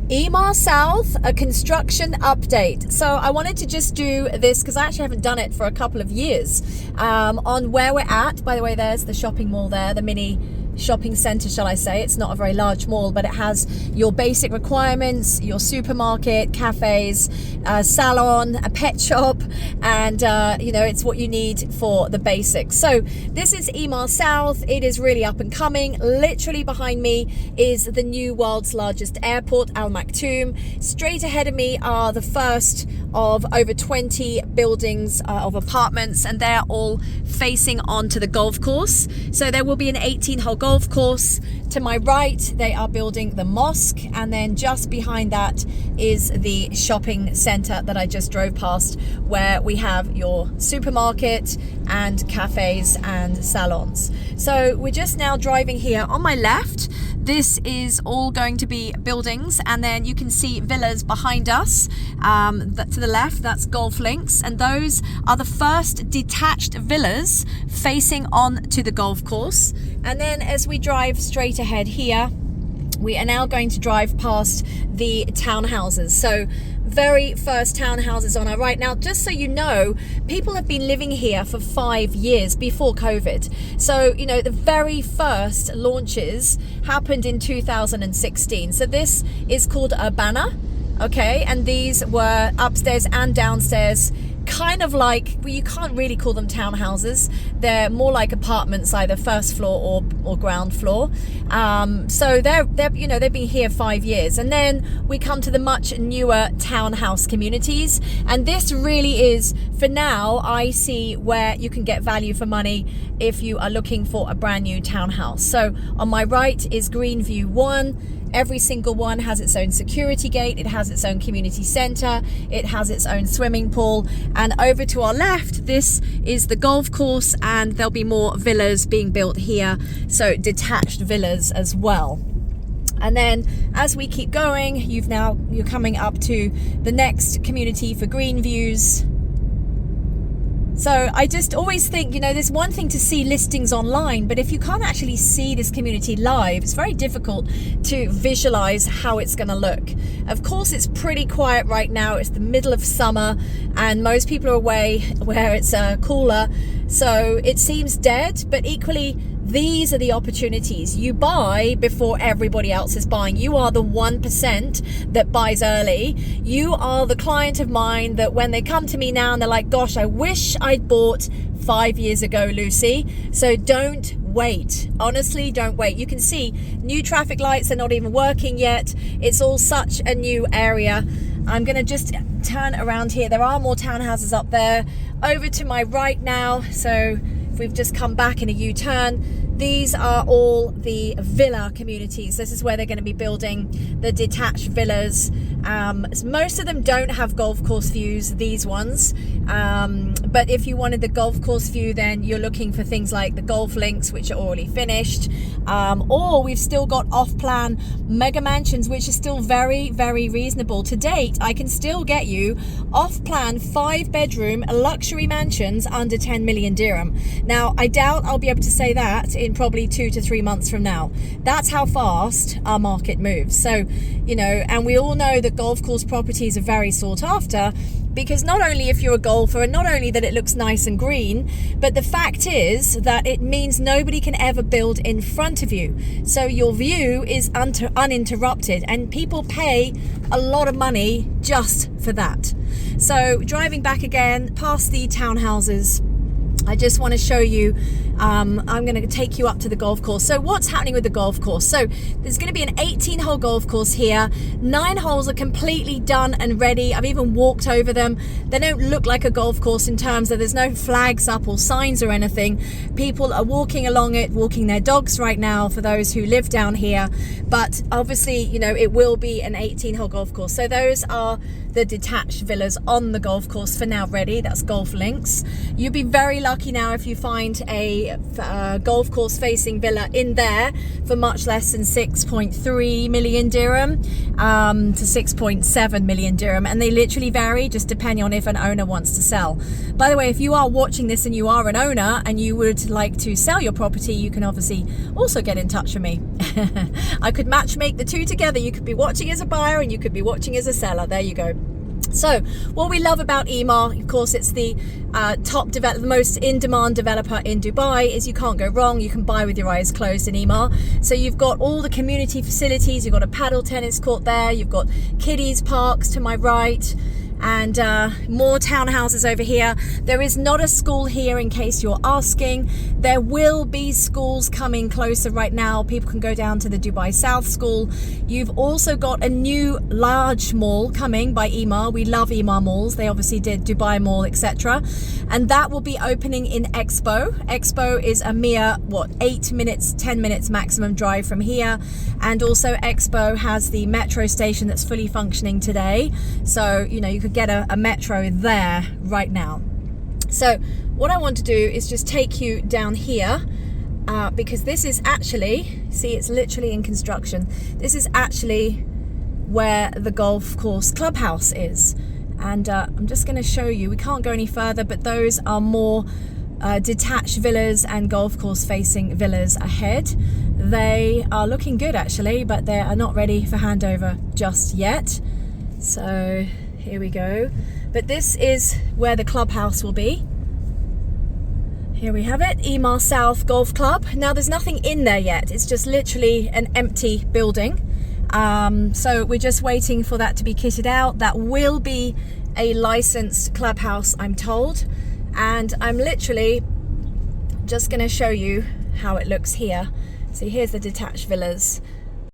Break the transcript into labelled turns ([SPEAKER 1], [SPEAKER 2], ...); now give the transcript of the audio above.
[SPEAKER 1] Emaar South, a construction update. So I wanted to just do this because I actually haven't done it for a couple of years on where we're at. By the way, there's the shopping mall there, the mini shopping center, shall I say. It's not a very large mall, but it has your basic requirements, your supermarket, cafes, salon, a pet shop, and it's what you need for the basics. So this is Emaar South. It is really up and coming. Literally behind me is the new world's largest airport, Al Maktoum. Straight ahead of me are the first of over 20 buildings of apartments, and they're all facing onto the golf course. So there will be an 18-hole golf course. To my right, they are building the mosque, and then just behind that is the shopping center that I just drove past, where we have your supermarket and cafes and salons. So we're just now driving here. On my left, this is all going to be buildings, and then you can see villas behind us. To the left, that's golf links, and those are the first detached villas facing on to the golf course. And then as we drive straight ahead here, we are now going to drive past the townhouses. So very first townhouses on our right. Now, just so you know, people have been living here for 5 years before COVID. So, the very first launches happened in 2016. So this is called Urbana, okay? And these were upstairs and downstairs, kind of like, well, you can't really call them townhouses. They're more like apartments, either first floor or ground floor. So they've been here 5 years. And then we come to the much newer townhouse communities. And this really is, for now, I see where you can get value for money if you are looking for a brand new townhouse. So on my right is Greenview 1. Every single one has its own security gate. It has its own community center. It has its own swimming pool. And over to our left, this is the golf course, and there'll be more villas being built here. So detached villas as well. And then as we keep going, you're coming up to the next community for Greenviews. So I just always think, there's one thing to see listings online, but if you can't actually see this community live, it's very difficult to visualize how it's going to look. Of course, it's pretty quiet right now. It's the middle of summer and most people are away where it's cooler. So it seems dead, but equally, these are the opportunities. You buy before everybody else is buying. You are the 1% that buys early. You are the client of mine that when they come to me now and they're like, gosh, I wish I'd bought 5 years ago, Lucy. So don't wait. Honestly, don't wait. You can see new traffic lights are not even working yet. It's all such a new area. I'm going to just turn around here. There are more townhouses up there. Over to my right now. So we've just come back in a U-turn. These are all the villa communities. This is where they're going to be building the detached villas. Most of them don't have golf course views, these ones. But if you wanted the golf course view, then you're looking for things like the golf links, which are already finished. Or we've still got off-plan mega mansions, which are still very, very reasonable. To date, I can still get you off-plan 5-bedroom luxury mansions under 10 million dirham. Now, I doubt I'll be able to say that in probably 2 to 3 months from now. That's how fast our market moves. So, and we all know that golf course properties are very sought after, because not only if you're a golfer, and not only that it looks nice and green, but the fact is that it means nobody can ever build in front of you. So your view is uninterrupted, and people pay a lot of money just for that. So driving back again past the townhouses, I just want to show you, I'm going to take you up to the golf course. So what's happening with the golf course? So there's going to be an 18-hole golf course here. 9 holes are completely done and ready. I've even walked over them. They don't look like a golf course in terms of there's no flags up or signs or anything. People are walking along it, walking their dogs right now for those who live down here. But obviously, it will be an 18-hole golf course. So those are the detached villas on the golf course for now ready. That's golf links. You'll be very lucky now if you find a golf course facing villa in there for much less than 6.3 million dirham to 6.7 million dirham, and they literally vary just depending on if an owner wants to sell. By the way, if you are watching this and you are an owner and you would like to sell your property, you can obviously also get in touch with me. I could match make the two together. You could be watching as a buyer and you could be watching as a seller. There you go. So what we love about Emaar, of course, it's the the most in-demand developer in Dubai, is you can't go wrong. You can buy with your eyes closed in Emaar. So you've got all the community facilities. You've got a paddle tennis court there. You've got kiddies parks to my right, and more townhouses over here. There is not a school here, in case you're asking. There will be schools coming closer right now. People can go down to the Dubai South School. You've also got a new large mall coming by Emaar. We love Emaar malls. They obviously did Dubai Mall, etc. And that will be opening in Expo. Expo is a mere, 8 minutes, 10 minutes maximum drive from here. And also Expo has the metro station that's fully functioning today. So, you know, you could get a metro there right now. So what I want to do is just take you down here, because this is actually, see, it's literally in construction. This is actually where the golf course Clubhouse is. And I'm just going to show you, we can't go any further, but those are more detached villas and golf course facing villas ahead. They are looking good actually, but they are not ready for handover just yet. So here we go. But this is where the clubhouse will be. Here we have it, Emaar South Golf Club. Now there's nothing in there yet. It's just literally an empty building. So we're just waiting for that to be kitted out. That will be a licensed clubhouse, I'm told. And I'm literally just going to show you how it looks here. So here's the detached villas.